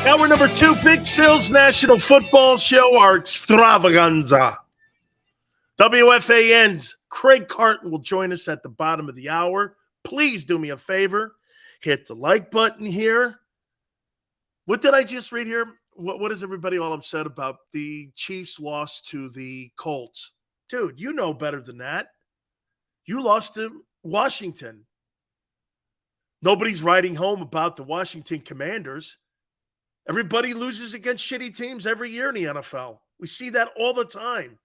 Hour number 2, Big Silz National Football Show, our extravaganza. WFAN's Craig Carton will join us at the bottom of the hour. Please do me a favor. Hit the like button here. What did I just read here? What is everybody all upset about? The Chiefs lost to the Colts. Dude, you know better than that. You lost to Washington. Nobody's writing home about the Washington Commanders. Everybody loses against shitty teams every year in the NFL. We see that all the time.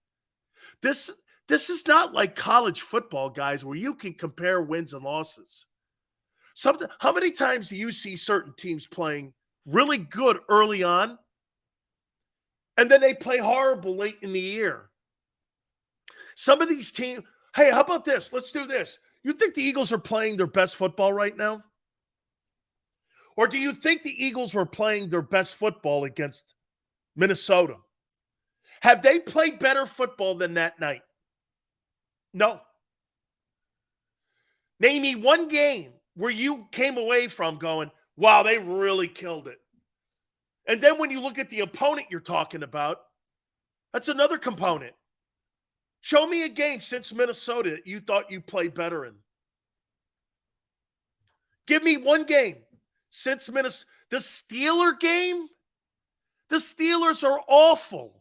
This is not like college football, guys, where you can compare wins and losses. How many times do you see certain teams playing really good early on, and then they play horrible late in the year? Some of these teams, hey, how about this? Let's do this. You think the Eagles are playing their best football right now? Or do you think the Eagles were playing their best football against Minnesota? Have they played better football than that night? No. Name me one game where you came away from going, wow, they really killed it. And then when you look at the opponent you're talking about, that's another component. Show me a game since Minnesota that you thought you played better in. Give me one game since Minnesota. The Steeler game? The Steelers are awful.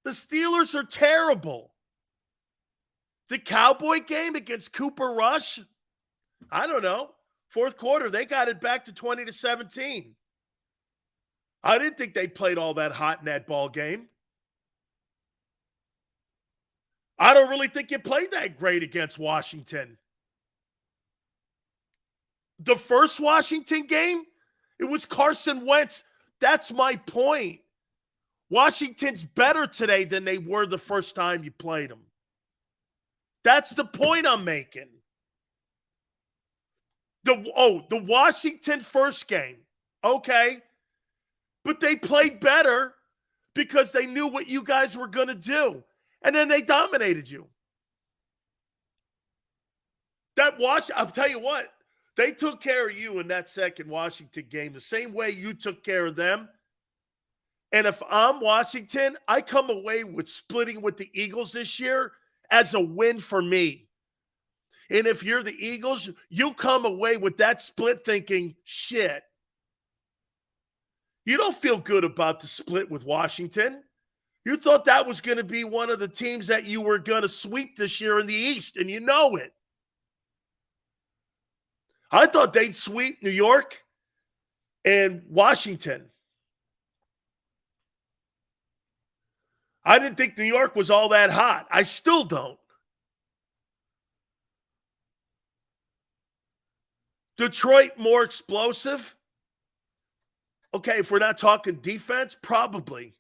The Steelers are terrible. The Cowboy game against Cooper Rush? I don't know. Fourth quarter, they got it back to 20-17. I didn't think they played all that hot in that ball game. I don't really think you played that great against Washington. The first Washington game, it was Carson Wentz. That's my point. Washington's better today than they were the first time you played them. That's the point I'm making. The Washington first game. Okay. But they played better because they knew what you guys were going to do. And then they dominated you. I'll tell you what, they took care of you in that second Washington game the same way you took care of them. And if I'm Washington, I come away with splitting with the Eagles this year as a win for me. And if you're the Eagles, you come away with that split thinking, shit. You don't feel good about the split with Washington. You thought that was going to be one of the teams that you were going to sweep this year in the East, and you know it. I thought they'd sweep New York and Washington. I didn't think New York was all that hot. I still don't. Detroit more explosive? Okay, if we're not talking defense, probably.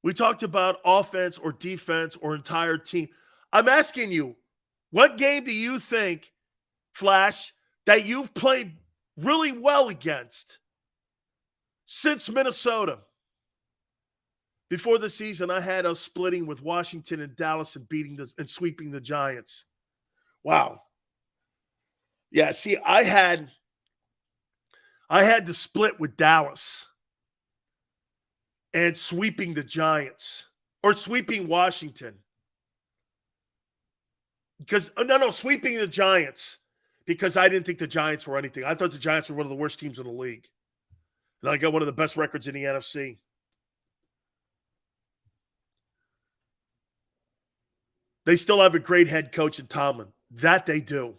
We talked about offense or defense or entire team. I'm asking you, what game do you think, Flash, that you've played really well against since Minnesota? Before the season, I had us splitting with Washington and Dallas and sweeping the Giants. Wow. Yeah, see, I had to split with Dallas and sweeping the Giants or sweeping Washington. Sweeping the Giants because I didn't think the Giants were anything. I thought the Giants were one of the worst teams in the league. And I got one of the best records in the NFC. They still have a great head coach in Tomlin. That they do.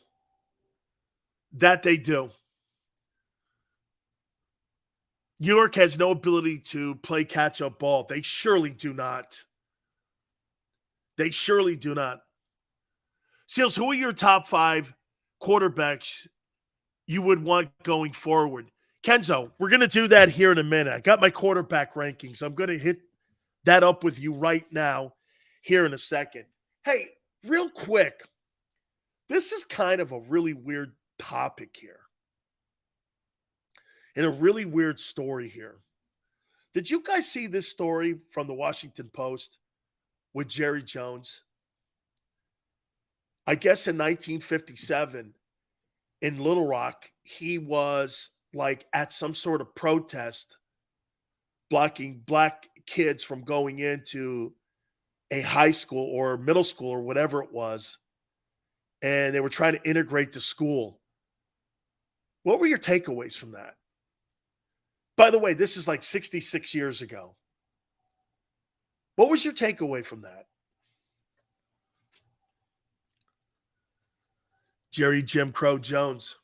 New York has no ability to play catch-up ball. They surely do not. Silz, who are your top 5 quarterbacks you would want going forward? Kenzo, we're going to do that here in a minute. I got my quarterback rankings. I'm going to hit that up with you right now here in a second. Hey, real quick, this is kind of a really weird topic here and a really weird story here. Did you guys see this story from the Washington Post with Jerry Jones? I guess in 1957, in Little Rock, he was like at some sort of protest blocking black kids from going into a high school or middle school or whatever it was. And they were trying to integrate the school. What were your takeaways from that? By the way, this is like 66 years ago. What was your takeaway from that? Jerry Jim Crow Jones.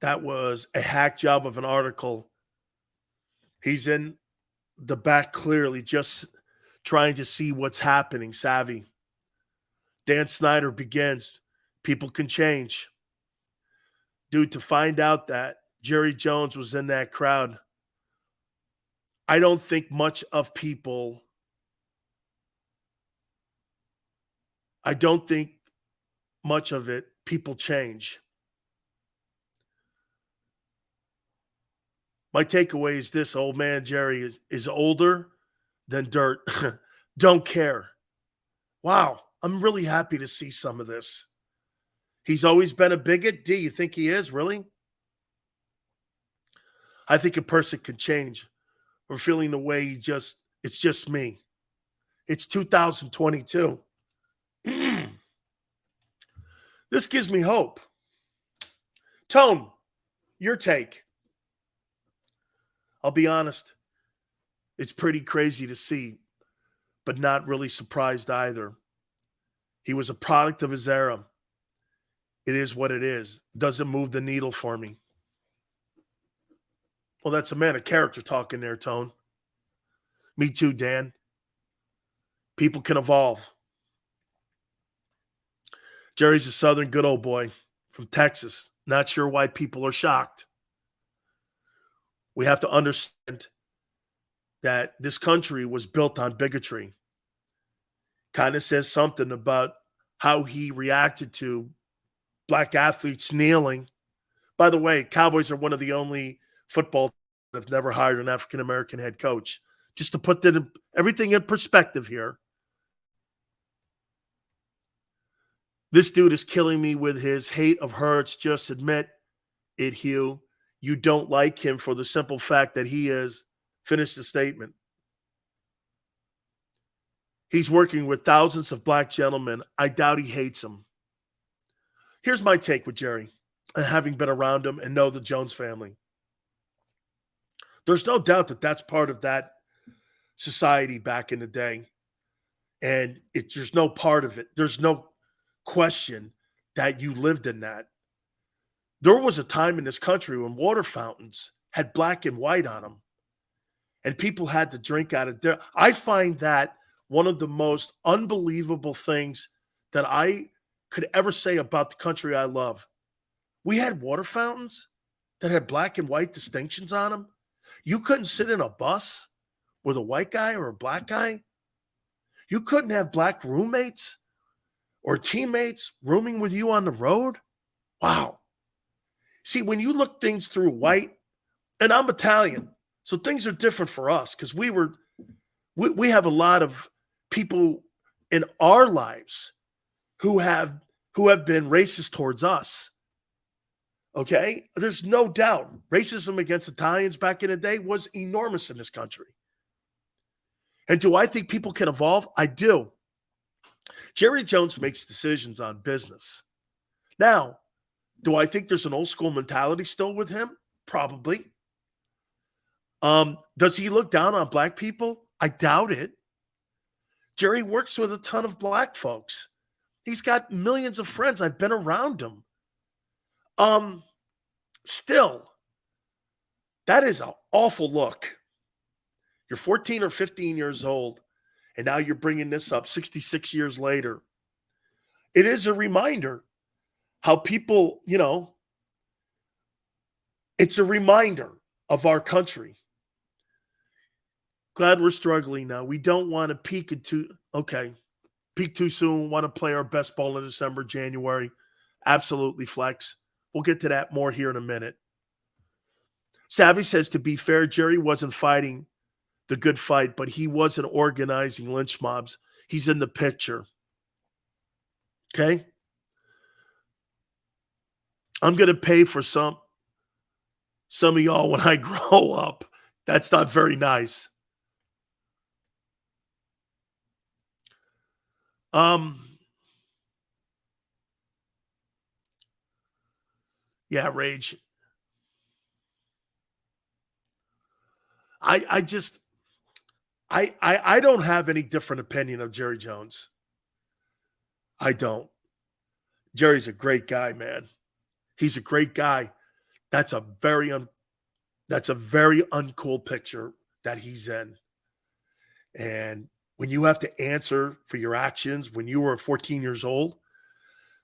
That was a hack job of an article. He's in the back clearly just trying to see what's happening, savvy. Dan Snyder begins. People can change. Dude, to find out that Jerry Jones was in that crowd, I don't think much of people, I don't think much of it, people change. My takeaway is this: old man Jerry is older than dirt. Don't care. Wow, I'm really happy to see some of this. He's always been a bigot. Do you think he is, really? I think a person can change. Or feeling the way it's just me. It's 2022. This gives me hope. Tone, your take. I'll be honest. It's pretty crazy to see, but not really surprised either. He was a product of his era. It is what it is. Doesn't move the needle for me. Well, that's a man of character talking there, Tone. Me too, Dan. People can evolve. Jerry's a Southern good old boy from Texas. Not sure why people are shocked. We have to understand that this country was built on bigotry. Kind of says something about how he reacted to black athletes kneeling. By the way, Cowboys are one of the only football teams that have never hired an African-American head coach. Just to put everything in perspective here. This dude is killing me with his hate of Hurts. Just admit it, Hugh. You don't like him for the simple fact that he is, finish the statement. He's working with thousands of black gentlemen. I doubt he hates them. Here's my take with Jerry, and having been around him and know the Jones family. There's no doubt that that's part of that society back in the day. And there's no part of it. There's no question that you lived in that. There was a time in this country when water fountains had black and white on them, and people had to drink out of there. I find that one of the most unbelievable things that I could ever say about the country I love. We had water fountains that had black and white distinctions on them. You couldn't sit in a bus with a white guy or a black guy. You couldn't have black roommates or teammates rooming with you on the road. Wow. See, when you look things through white, and I'm Italian, so things are different for us because we have a lot of people in our lives who have been racist towards us. Okay? There's no doubt racism against Italians back in the day was enormous in this country. And do I think people can evolve? I do. Jerry Jones makes decisions on business. Now, do I think there's an old school mentality still with him? Probably. Does he look down on black people? I doubt it. Jerry works with a ton of black folks. He's got millions of friends. I've been around him. Still, that is an awful look. You're 14 or 15 years old, and now you're bringing this up 66 years later. It is a reminder how people, it's a reminder of our country. Glad we're struggling now. We don't want to peak too soon. Want to play our best ball in December, January. Absolutely flex. We'll get to that more here in a minute. Savvy says, to be fair, Jerry wasn't fighting the good fight, but he wasn't organizing lynch mobs. He's in the picture. Okay? I'm going to pay for some of y'all when I grow up. That's not very nice. Yeah, Rage. I don't have any different opinion of Jerry Jones. I don't. Jerry's a great guy, man. He's a great guy. That's a very uncool picture that he's in. And when you have to answer for your actions when you were 14 years old,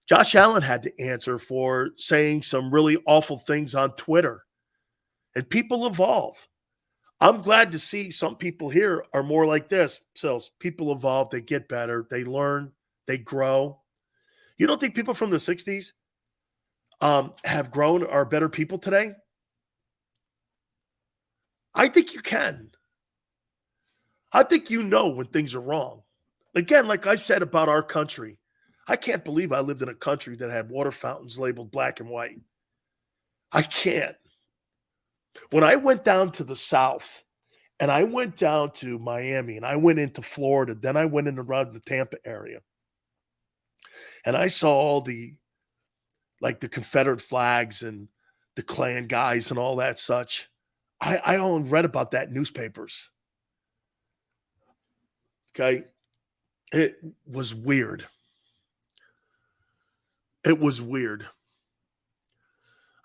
Josh Allen had to answer for saying some really awful things on Twitter. And people evolve. I'm glad to see some people here are more like this. So people evolve, they get better, they learn, they grow. You don't think people from the 60s have grown, are better people today? I think you can. I think you know when things are wrong. Again, like I said about our country, I can't believe I lived in a country that had water fountains labeled black and white. I can't. When I went down to the South and I went down to Miami and I went into Florida, then I went in around the Tampa area, and I saw all the Confederate flags and the Klan guys and all that such. I only read about that in newspapers. Okay. It was weird. It was weird.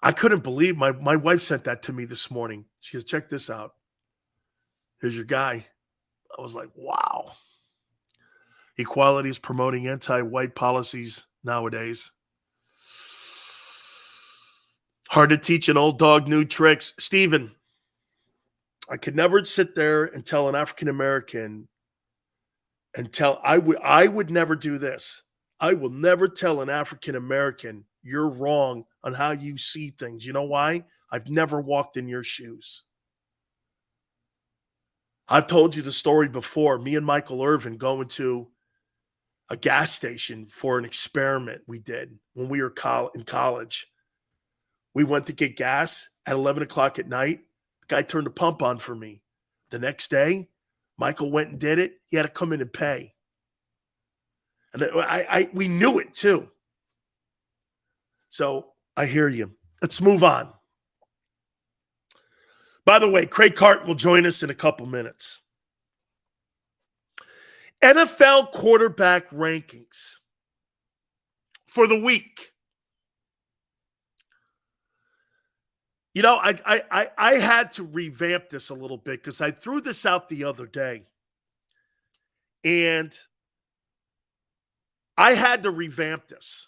I couldn't believe my wife sent that to me this morning. She says, check this out. Here's your guy. I was like, wow. Equality is promoting anti-white policies nowadays. Hard to teach an old dog new tricks. Steven, I could never sit there and tell an African-American I would never do this. I will never tell an African-American you're wrong on how you see things. You know why? I've never walked in your shoes. I've told you the story before. Me and Michael Irvin going to a gas station for an experiment we did when we were in college. We went to get gas at 11 o'clock at night. The guy turned the pump on for me. The next day, Michael went and did it. He had to come in and pay. And we knew it too. So I hear you. Let's move on. By the way, Craig Carton will join us in a couple minutes. NFL quarterback rankings for the week. You know, I had to revamp this a little bit because I threw this out the other day. And I had to revamp this.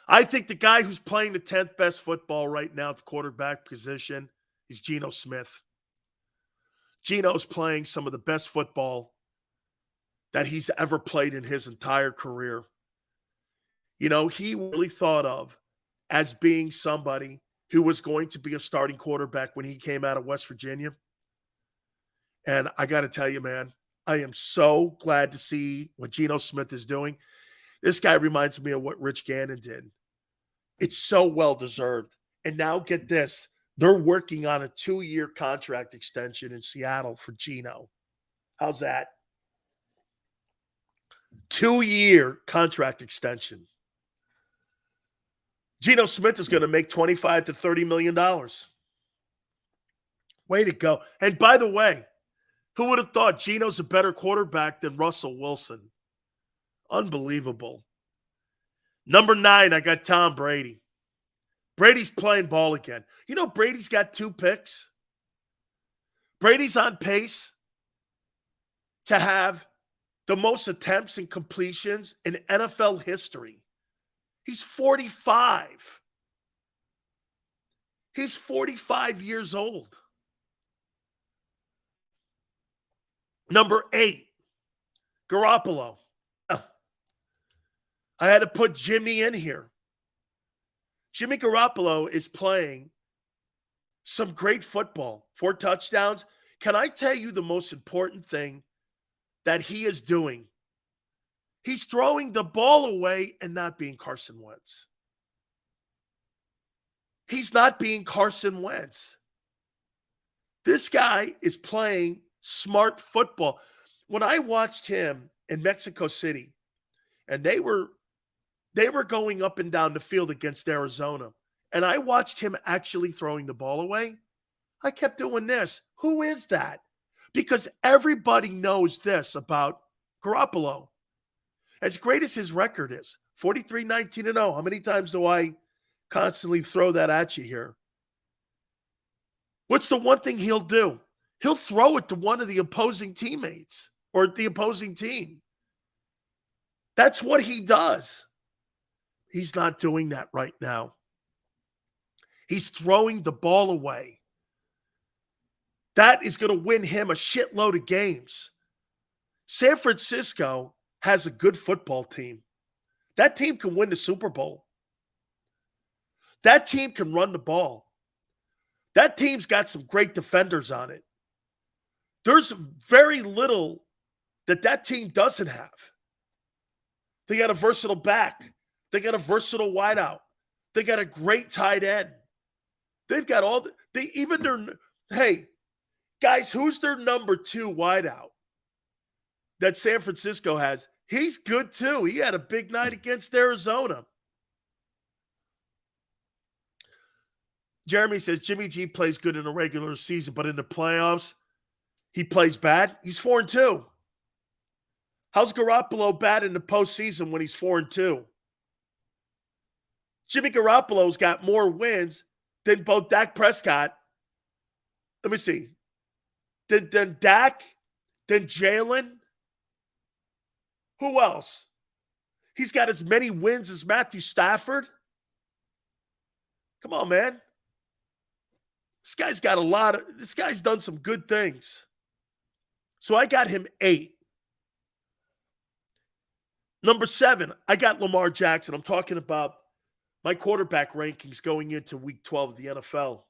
I think the guy who's playing the 10th best football right now at the quarterback position is Geno Smith. Geno's playing some of the best football that he's ever played in his entire career. You know, he really thought of as being somebody who was going to be a starting quarterback when he came out of West Virginia. And I got to tell you, man, I am so glad to see what Geno Smith is doing. This guy reminds me of what Rich Gannon did. It's so well-deserved. And now get this. They're working on a 2-year contract extension in Seattle for Geno. How's that? 2-year contract extension. Geno Smith is going to make $25 to $30 million. Way to go. And by the way, who would have thought Geno's a better quarterback than Russell Wilson? Unbelievable. Number 9, I got Tom Brady. Brady's playing ball again. You know, Brady's got 2 picks. Brady's on pace to have the most attempts and completions in NFL history. He's 45. He's 45 years old. Number 8, Garoppolo. I had to put Jimmy in here. Jimmy Garoppolo is playing some great football. 4 touchdowns. Can I tell you the most important thing that he is doing He's throwing the ball away and not being Carson Wentz. He's not being Carson Wentz. This guy is playing smart football. When I watched him in Mexico City, and they were going up and down the field against Arizona, and I watched him actually throwing the ball away, I kept doing this. Who is that? Because everybody knows this about Garoppolo. As great as his record is, 43-19-0. How many times do I constantly throw that at you here? What's the one thing he'll do? He'll throw it to one of the opposing teammates or the opposing team. That's what he does. He's not doing that right now. He's throwing the ball away. That is going to win him a shitload of games. San Francisco has a good football team. That team can win the Super Bowl. That team can run the ball. That team's got some great defenders on it. There's very little that team doesn't have. They got a versatile back. They got a versatile wideout. They got a great tight end. They've got all hey, guys, who's their number 2 wideout that San Francisco has? He's good too. He had a big night against Arizona. Jeremy says Jimmy G plays good in the regular season, but in the playoffs, he plays bad. He's 4-2. How's Garoppolo bad in the postseason when he's 4-2? Jimmy Garoppolo's got more wins than both Dak Prescott. Let me see. Than Dak, than Jalen. Who else? He's got as many wins as Matthew Stafford. Come on, man. This guy's done some good things. So I got him 8. Number 7, I got Lamar Jackson. I'm talking about my quarterback rankings going into week 12 of the NFL.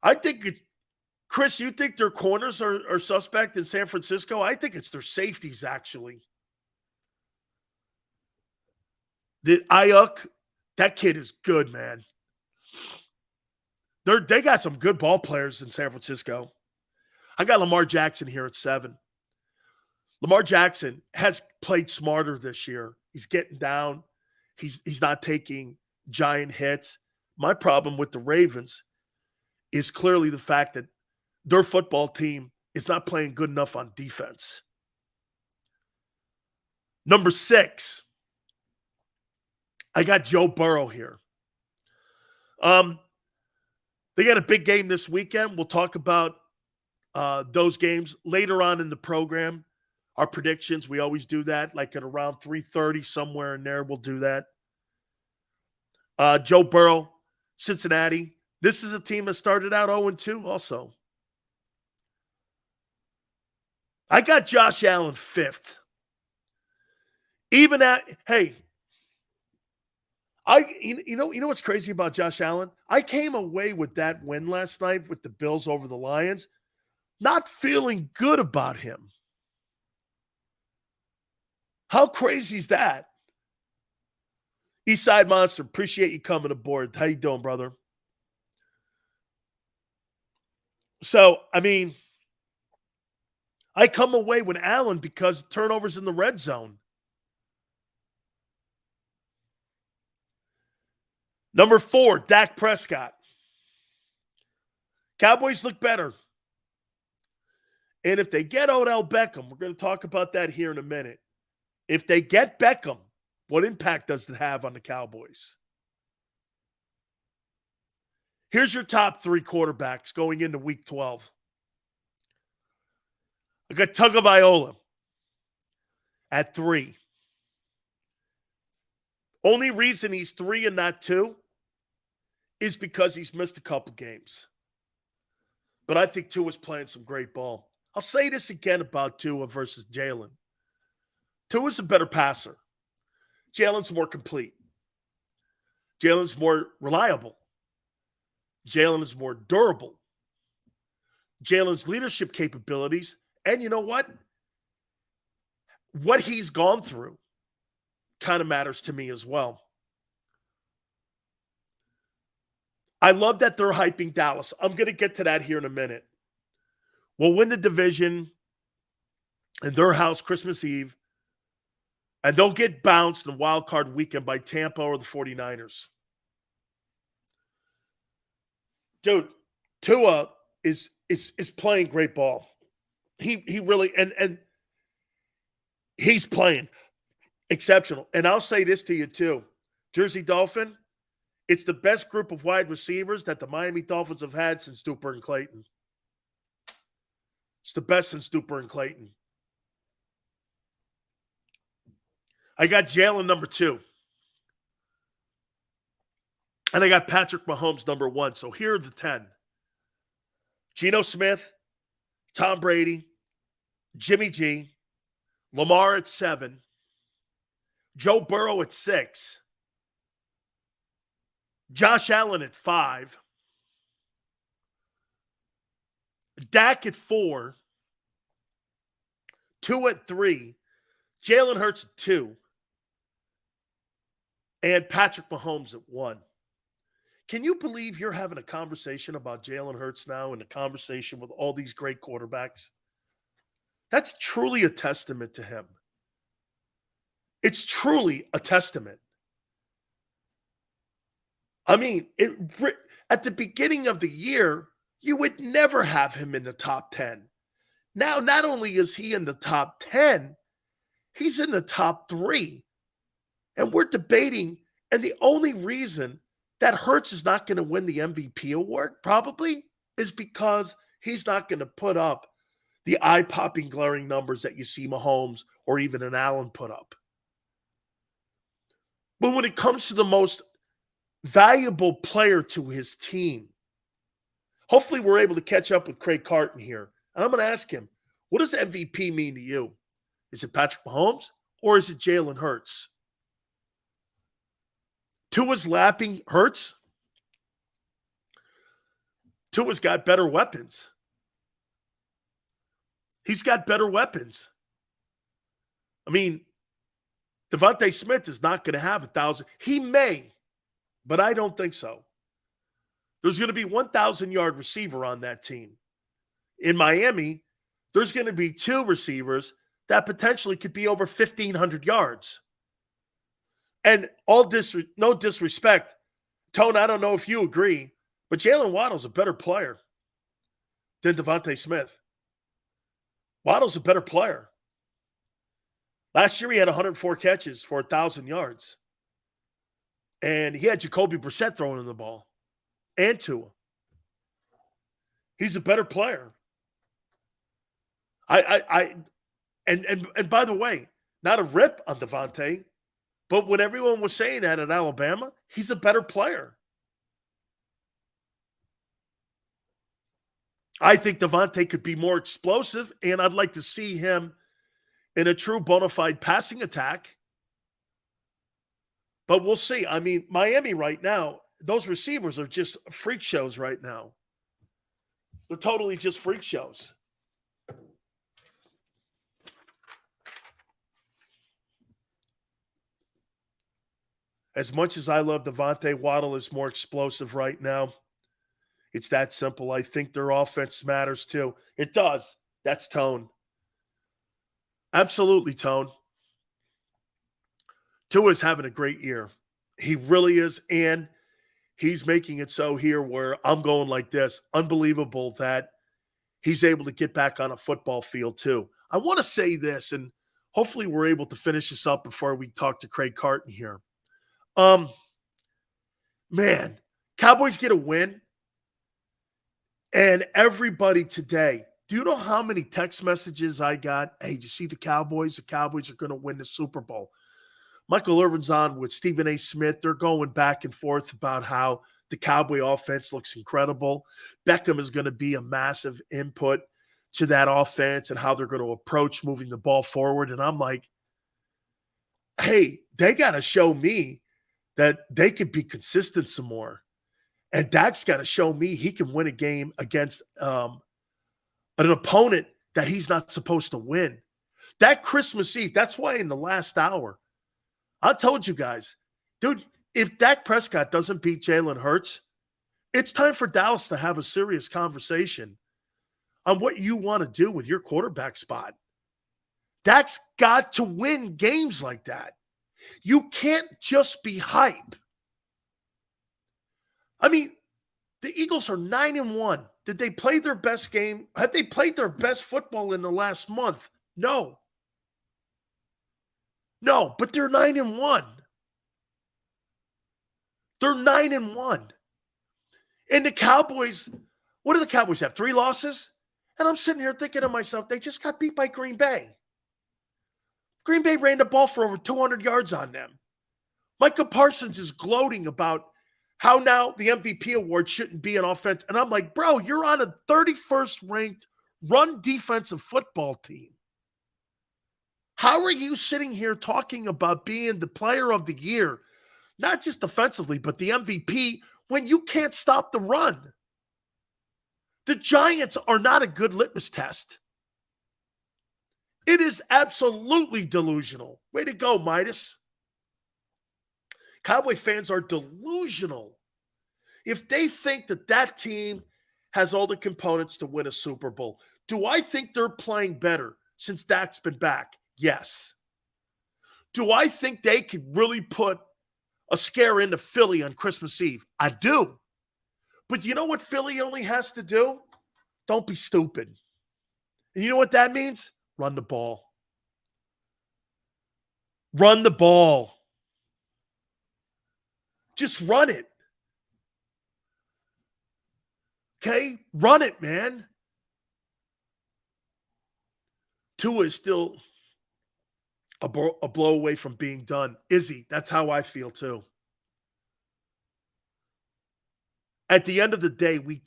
I think it's, Chris, you think their corners are suspect in San Francisco? I think it's their safeties, actually. The Ayuk, that kid is good, man. They got some good ball players in San Francisco. I got Lamar Jackson here at 7. Lamar Jackson has played smarter this year. He's getting down. He's not taking giant hits. My problem with the Ravens is clearly the fact that their football team is not playing good enough on defense. Number 6, I got Joe Burrow here. They got a big game this weekend. We'll talk about those games later on in the program. Our predictions, we always do that, like at around 3:30, somewhere in there, we'll do that. Joe Burrow, Cincinnati. This is a team that started out 0-2 also. I got Josh Allen 5th. You know what's crazy about Josh Allen? I came away with that win last night with the Bills over the Lions, not feeling good about him. How crazy is that? Eastside Monster, appreciate you coming aboard. How you doing, brother? So, I come away with Allen because turnovers in the red zone. Number 4, Dak Prescott. Cowboys look better. And if they get Odell Beckham, we're going to talk about that here in a minute. If they get Beckham, what impact does it have on the Cowboys? Here's your top 3 quarterbacks going into week 12. I got Tagovailoa at 3. Only reason he's 3 and not 2 is because he's missed a couple games. But I think Tua's playing some great ball. I'll say this again about Tua versus Jalen. Tua's a better passer. Jalen's more complete. Jalen's more reliable. Jalen is more durable. Jalen's leadership capabilities, and you know what? what he's gone through kind of matters to me as well. I love that they're hyping Dallas. I'm going to get to that here in a minute. We'll win the division in their house Christmas Eve, and they'll get bounced in wild card weekend by Tampa or the 49ers. Dude, Tua is playing great ball. He really and he's playing exceptional. And I'll say this to you too. Jersey Dolphin, it's the best group of wide receivers that the Miami Dolphins have had since Duper and Clayton. It's the best since Duper and Clayton. I got Jalen number 2. And I got Patrick Mahomes number 1. So here are the 10. Geno Smith, Tom Brady, Jimmy G, Lamar at 7, Joe Burrow at 6, Josh Allen at 5, Dak at 4, 2 at 3, Jalen Hurts at 2, and Patrick Mahomes at 1. Can you believe you're having a conversation about Jalen Hurts now and a conversation with all these great quarterbacks? That's truly a testament to him. It's truly a testament. I mean, at the beginning of the year, you would never have him in the top 10. Now, not only is he in the top 10, he's in the top 3. And we're debating, and the only reason that Hurts is not going to win the MVP award probably is because he's not going to put up the eye-popping, glaring numbers that you see Mahomes or even an Allen put up. But when it comes to the most valuable player to his team, hopefully we're able to catch up with Craig Carton here. And I'm going to ask him, what does MVP mean to you? Is it Patrick Mahomes or is it Jalen Hurts? Tua's lapping Hurts. Tua's got better weapons. He's got better weapons. I mean, Devontae Smith is not going to have 1,000. He may, but I don't think so. There's going to be 1,000-yard receiver on that team. In Miami, there's going to be 2 receivers that potentially could be over 1,500 yards. And no disrespect, Tone, I don't know if you agree, but Jalen Waddle's a better player than Devontae Smith. Waddle's a better player. Last year he had 104 catches for 1,000 yards. And he had Jacoby Brissett throwing in the ball. And Tua. He's a better player. And by the way, not a rip on Devontae, but when everyone was saying that at Alabama, he's a better player. I think Devontae could be more explosive, and I'd like to see him in a true bona fide passing attack. But we'll see. I mean, Miami right now, those receivers are just freak shows right now. They're totally just freak shows. As much as I love Devontae, Waddle is more explosive right now. It's that simple. I think their offense matters too. It does. That's Tone. Absolutely, Tone. Tua's having a great year. He really is. And he's making it so here where I'm going like this. Unbelievable that he's able to get back on a football field too. I want to say this, and hopefully we're able to finish this up before we talk to Craig Carton here. Man, Cowboys get a win. And everybody today, do you know how many text messages I got? Hey, did you see the Cowboys? The Cowboys are going to win the Super Bowl. Michael Irvin's on with Stephen A. Smith. They're going back and forth about how the Cowboy offense looks incredible. Beckham is going to be a massive input to that offense and how they're going to approach moving the ball forward. And I'm like, hey, they got to show me that they could be consistent some more. And Dak's got to show me he can win a game against an opponent that he's not supposed to win. That Christmas Eve, that's why in the last hour, I told you guys, dude, if Dak Prescott doesn't beat Jalen Hurts, it's time for Dallas to have a serious conversation on what you want to do with your quarterback spot. Dak's got to win games like that. You can't just be hype. I mean, the Eagles are 9-1. Did they play their best game? Have they played their best football in the last month? No. No, but they're 9-1. They're 9-1. And the Cowboys, what do the Cowboys have? 3 losses? And I'm sitting here thinking to myself, they just got beat by Green Bay. Green Bay ran the ball for over 200 yards on them. Micah Parsons is gloating about how now the MVP award shouldn't be an offense. And I'm like, bro, you're on a 31st ranked run defensive football team. How are you sitting here talking about being the player of the year, not just defensively, but the MVP, when you can't stop the run? The Giants are not a good litmus test. It is absolutely delusional. Way to go, Midas. Cowboy fans are delusional if they think that that team has all the components to win a Super Bowl. Do I think they're playing better since Dak's been back? Yes. Do I think they could really put a scare into Philly on Christmas Eve? I do. But you know what Philly only has to do? Don't be stupid. And you know what that means? Run the ball. Run the ball. Just run it. Okay? Run it, man. Tua is still a blow away from being done. Izzy, that's how I feel too. At the end of the day, we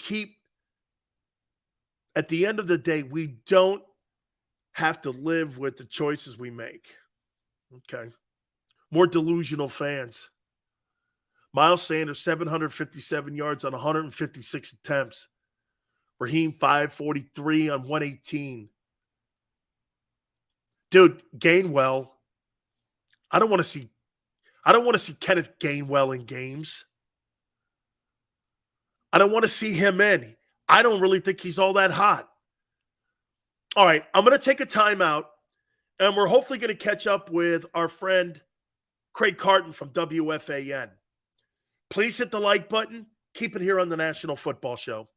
don't have to live with the choices we make. Okay. More delusional fans. Miles Sanders, 757 yards on 156 attempts. Raheem, 543 on 118. Dude, Gainwell, I don't want to see Kenneth Gainwell in games. I don't want to see him in. I don't really think he's all that hot. All right, I'm going to take a timeout, and we're hopefully going to catch up with our friend Craig Carton from WFAN. Please hit the like button. Keep it here on the National Football Show.